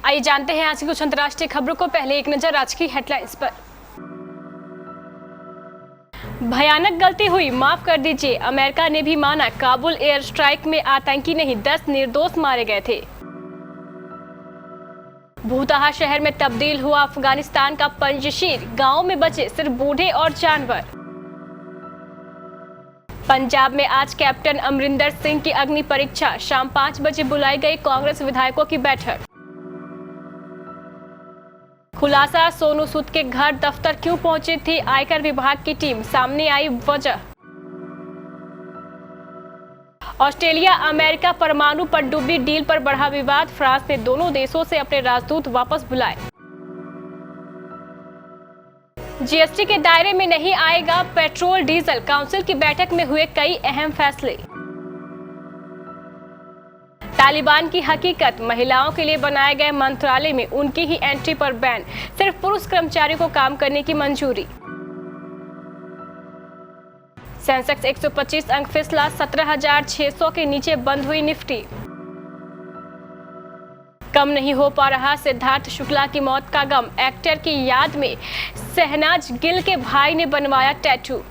आइए जानते हैं आज की कुछ अंतर्राष्ट्रीय खबरों को। पहले एक नजर आज की हेडलाइंस पर। भयानक गलती हुई, माफ कर दीजिए। अमेरिका ने भी माना काबुल एयर स्ट्राइक में आतंकी नहीं 10 निर्दोष मारे गए थे। भूतहा शहर में तब्दील हुआ अफगानिस्तान का पंजशीर, गांव में बचे सिर्फ बूढ़े और जानवर। पंजाब में आज कैप्टन अमरिंदर सिंह की अग्नि परीक्षा, शाम 5 बजे बुलाई गई कांग्रेस विधायकों की बैठक। खुलासा, सोनू सूद के घर दफ्तर क्यों पहुंची थी आयकर विभाग की टीम, सामने आई वजह। ऑस्ट्रेलिया अमेरिका परमाणु पनडुब्बी डील पर बढ़ा विवाद, फ्रांस ने दोनों देशों से अपने राजदूत वापस बुलाए। जीएसटी के दायरे में नहीं आएगा पेट्रोल डीजल, काउंसिल की बैठक में हुए कई अहम फैसले। तालिबान की हकीकत, महिलाओं के लिए बनाए गए मंत्रालय में उनकी ही एंट्री पर बैन, सिर्फ पुरुष कर्मचारियों को काम करने की मंजूरी। सेंसेक्स 125 अंक फिसला, 17,600 के नीचे बंद हुई निफ्टी। कम नहीं हो पा रहा सिद्धार्थ शुक्ला की मौत का गम, एक्टर की याद में शहनाज गिल के भाई ने बनवाया टैटू।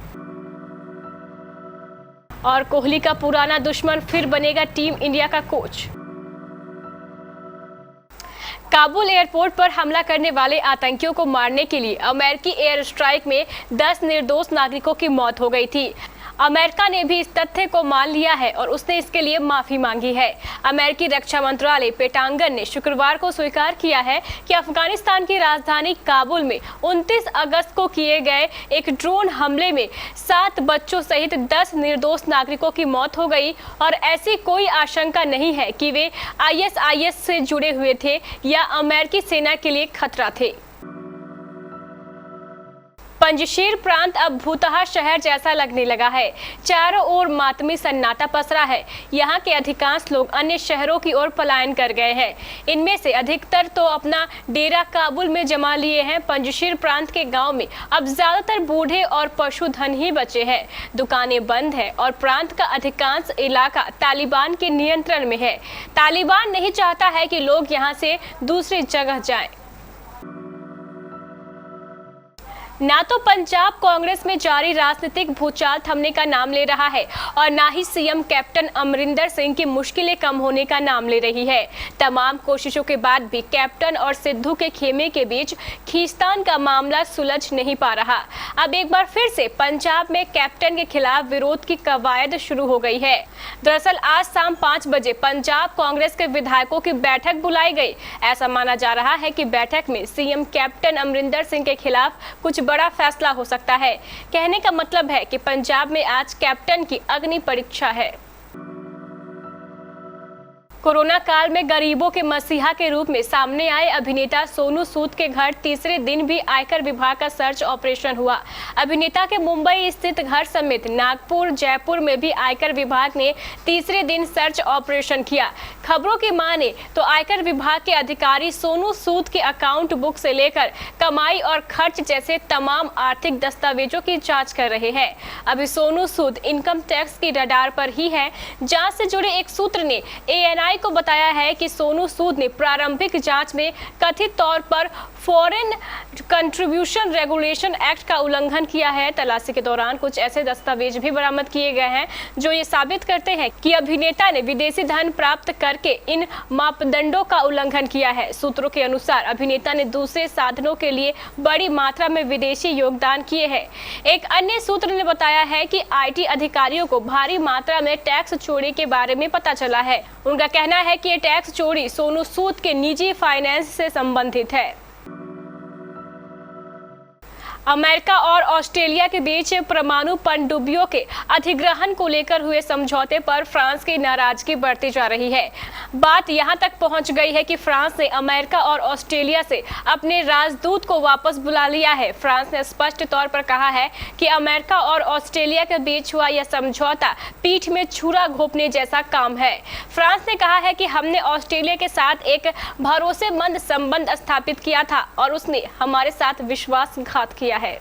और कोहली का पुराना दुश्मन फिर बनेगा टीम इंडिया का कोच। काबुल एयरपोर्ट पर हमला करने वाले आतंकियों को मारने के लिए अमेरिकी एयर स्ट्राइक में 10 निर्दोष नागरिकों की मौत हो गई थी। अमेरिका ने भी इस तथ्य को मान लिया है और उसने इसके लिए माफी मांगी है। अमेरिकी रक्षा मंत्रालय पेंटागन ने शुक्रवार को स्वीकार किया है कि अफगानिस्तान की राजधानी काबुल में 29 अगस्त को किए गए एक ड्रोन हमले में 7 बच्चों सहित 10 निर्दोष नागरिकों की मौत हो गई और ऐसी कोई आशंका नहीं है कि वे आईएसआईएस से जुड़े हुए थे या अमेरिकी सेना के लिए खतरा थे। पंजशीर प्रांत अब भूतहा शहर जैसा लगने लगा है। चारों ओर मातमी सन्नाटा पसरा है। यहाँ के अधिकांश लोग अन्य शहरों की ओर पलायन कर गए हैं। इनमें से अधिकतर तो अपना डेरा काबुल में जमा लिए हैं। पंजशीर प्रांत के गांव में अब ज्यादातर बूढ़े और पशुधन ही बचे हैं। दुकानें बंद हैं और प्रांत का अधिकांश इलाका तालिबान के नियंत्रण में है। तालिबान नहीं चाहता है कि लोग यहाँ से दूसरी जगह जाएं। ना तो पंजाब कांग्रेस में जारी राजनीतिक भूचाल थमने का नाम ले रहा है और ना ही सीएम कैप्टन अमरिंदर सिंह की मुश्किलें कम होने का नाम ले रही है। तमाम कोशिशों के बाद भी कैप्टन और सिद्धू के खेमे के बीच खींचतान का मामला सुलझ नहीं पा रहा। अब एक बार फिर से पंजाब में कैप्टन के खिलाफ विरोध की कवायद शुरू हो गई है। दरअसल आज शाम 5 बजे पंजाब कांग्रेस के विधायकों की बैठक बुलाई गई। ऐसा माना जा रहा है कि बैठक में सीएम कैप्टन अमरिंदर सिंह के खिलाफ कुछ बड़ा फैसला हो सकता है। कहने का मतलब है कि पंजाब में आज कैप्टन की अग्नि परीक्षा है। कोरोना काल में गरीबों के मसीहा के रूप में सामने आए अभिनेता सोनू सूद के घर तीसरे दिन भी आयकर विभाग का सर्च ऑपरेशन हुआ। अभिनेता के मुंबई स्थित घर समेत नागपुर, जयपुर में भी आयकर विभाग ने तीसरे दिन सर्च ऑपरेशन किया। खबरों की माने तो आयकर विभाग के अधिकारी सोनू सूद के अकाउंट बुक से लेकर कमाई और खर्च जैसे तमाम आर्थिक दस्तावेजों की जाँच कर रहे हैं। अभी सोनू सूद इनकम टैक्स की रडार पर ही है। जाँच से जुड़े एक सूत्र ने ANI को बताया है कि सोनू सूद ने प्रारंभिक जांच में कथित तौर पर फॉरेन कंट्रीब्यूशन रेगुलेशन एक्ट का उल्लंघन किया है। तलाशी के दौरान कुछ ऐसे दस्तावेज भी बरामद किए गए हैं जो ये साबित करते हैं कि अभिनेता ने विदेशी धन प्राप्त करके इन मापदंडों का उल्लंघन किया है। सूत्रों के अनुसार अभिनेता ने दूसरे साधनों के लिए बड़ी मात्रा में विदेशी योगदान किए हैं। एक अन्य सूत्र ने बताया है कि IT अधिकारियों को भारी मात्रा में टैक्स चोरी के बारे में पता चला है। उनका कहना है कि ये टैक्स चोरी सोनू सूद के निजी फाइनेंस से संबंधित है। अमेरिका और ऑस्ट्रेलिया के बीच परमाणु पनडुब्बियों के अधिग्रहण को लेकर हुए समझौते पर फ्रांस की नाराजगी बढ़ती जा रही है। बात यहां तक पहुंच गई है कि फ्रांस ने अमेरिका और ऑस्ट्रेलिया से अपने राजदूत को वापस बुला लिया है। फ्रांस ने स्पष्ट तौर पर कहा है कि अमेरिका और ऑस्ट्रेलिया के बीच हुआ यह समझौता पीठ में छुरा घोंपने जैसा काम है। फ्रांस ने कहा है कि हमने ऑस्ट्रेलिया के साथ एक भरोसेमंद संबंध स्थापित किया था और उसने हमारे साथ विश्वासघात किया है।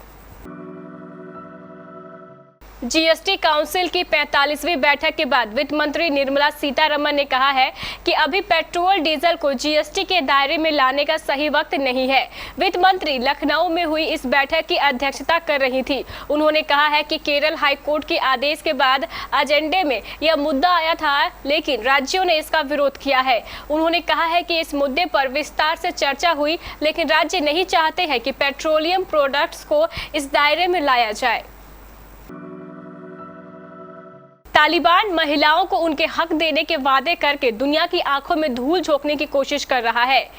जीएसटी काउंसिल की 45वीं बैठक के बाद वित्त मंत्री निर्मला सीतारमण ने कहा है कि अभी पेट्रोल डीजल को जीएसटी के दायरे में लाने का सही वक्त नहीं है। वित्त मंत्री लखनऊ में हुई इस बैठक की अध्यक्षता कर रही थी। उन्होंने कहा है कि केरल हाई कोर्ट के आदेश के बाद एजेंडे में यह मुद्दा आया था, लेकिन राज्यों ने इसका विरोध किया है। उन्होंने कहा है कि इस मुद्दे पर विस्तार से चर्चा हुई, लेकिन राज्य नहीं चाहते हैं कि पेट्रोलियम प्रोडक्ट्स को इस दायरे में लाया जाए। तालिबान महिलाओं को उनके हक देने के वादे करके दुनिया की आंखों में धूल झोंकने की कोशिश कर रहा है।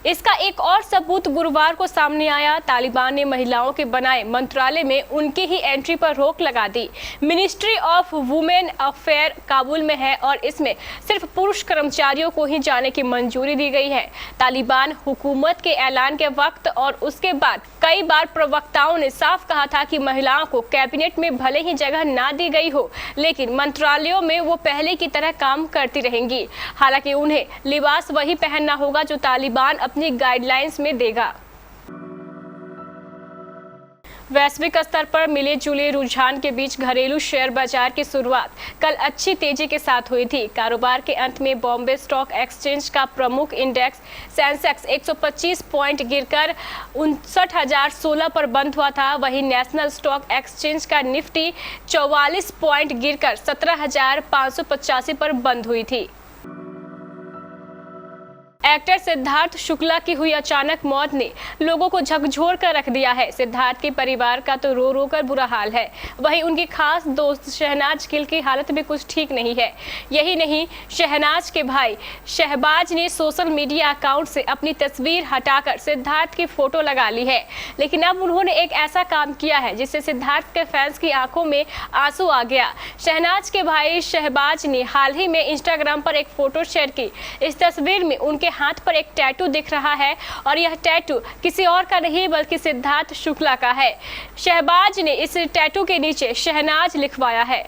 इसका एक और सबूत गुरुवार को सामने आया। तालिबान ने महिलाओं के बनाए मंत्रालय में उनकी ही एंट्री पर रोक लगा दी। Ministry of women affair Kabul में है और इसमें सिर्फ पुरुष कर्मचारियों को ही जाने की मंजूरी दी गई है। तालिबान हुकूमत के ऐलान के वक्त और उसके बाद कई बार प्रवक्ताओं ने साफ कहा था कि महिलाओं को कैबिनेट में भले ही जगह ना दी गई हो, लेकिन मंत्रालयों में वो पहले की तरह काम करती रहेंगी। हालांकि उन्हें लिबास वही पहनना होगा जो तालिबान अपनी गाइडलाइंस में देगा। वैश्विक स्तर पर मिले जुले रुझान के बीच घरेलू शेयर बाजार की शुरुआत कल अच्छी तेजी के साथ हुई थी। कारोबार के अंत में बॉम्बे स्टॉक एक्सचेंज का प्रमुख इंडेक्स सेंसेक्स 125 पॉइंट गिरकर 59,016 पर बंद हुआ था। वहीं नेशनल स्टॉक एक्सचेंज का निफ्टी 44 पॉइंट गिरकर 17,585 पर बंद हुई थी। एक्टर सिद्धार्थ शुक्ला की हुई अचानक मौत ने लोगों को झकझोर कर रख दिया है। सिद्धार्थ के परिवार का तो रो रो कर बुरा हाल है। वहीं उनकी खास दोस्त शहनाज गिल की हालत भी कुछ ठीक नहीं है। यही नहीं, शहनाज के भाई शहबाज ने सोशल मीडिया अकाउंट से अपनी तस्वीर हटाकर सिद्धार्थ की फोटो लगा ली है। लेकिन अब उन्होंने एक ऐसा काम किया है जिससे सिद्धार्थ के फैंस की आंखों में आंसू आ गया। शहनाज के भाई शहबाज ने हाल ही में इंस्टाग्राम पर एक फोटो शेयर की। इस तस्वीर में उनके हाथ पर एक टैटू दिख रहा है और यह टैटू किसी और का नहीं बल्कि सिद्धार्थ शुक्ला का है। शहबाज ने इस टैटू के नीचे शहनाज लिखवाया है।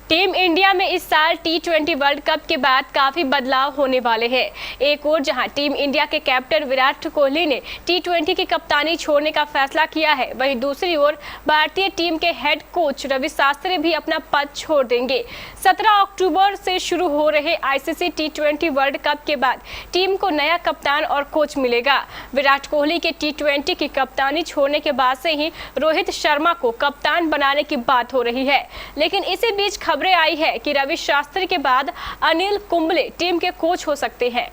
टीम इंडिया में इस साल T20 वर्ल्ड कप के बाद काफी बदलाव होने वाले हैं। एक ओर जहां टीम इंडिया के कैप्टन विराट कोहली ने T20 की कप्तानी छोड़ने का फैसला किया है, वहीं दूसरी ओर भारतीय टीम के हेड कोच रवि शास्त्री भी अपना पद छोड़ देंगे। 17 अक्टूबर से शुरू हो रहे ICC T20 वर्ल्ड कप के बाद टीम को नया कप्तान और कोच मिलेगा। विराट कोहली के T20 की कप्तानी छोड़ने के बाद से ही रोहित शर्मा को कप्तान बनाने की बात हो रही है, लेकिन इसी बीच खबरें आई है कि रवि शास्त्री के बाद अनिल कुंबले टीम के कोच हो सकते हैं।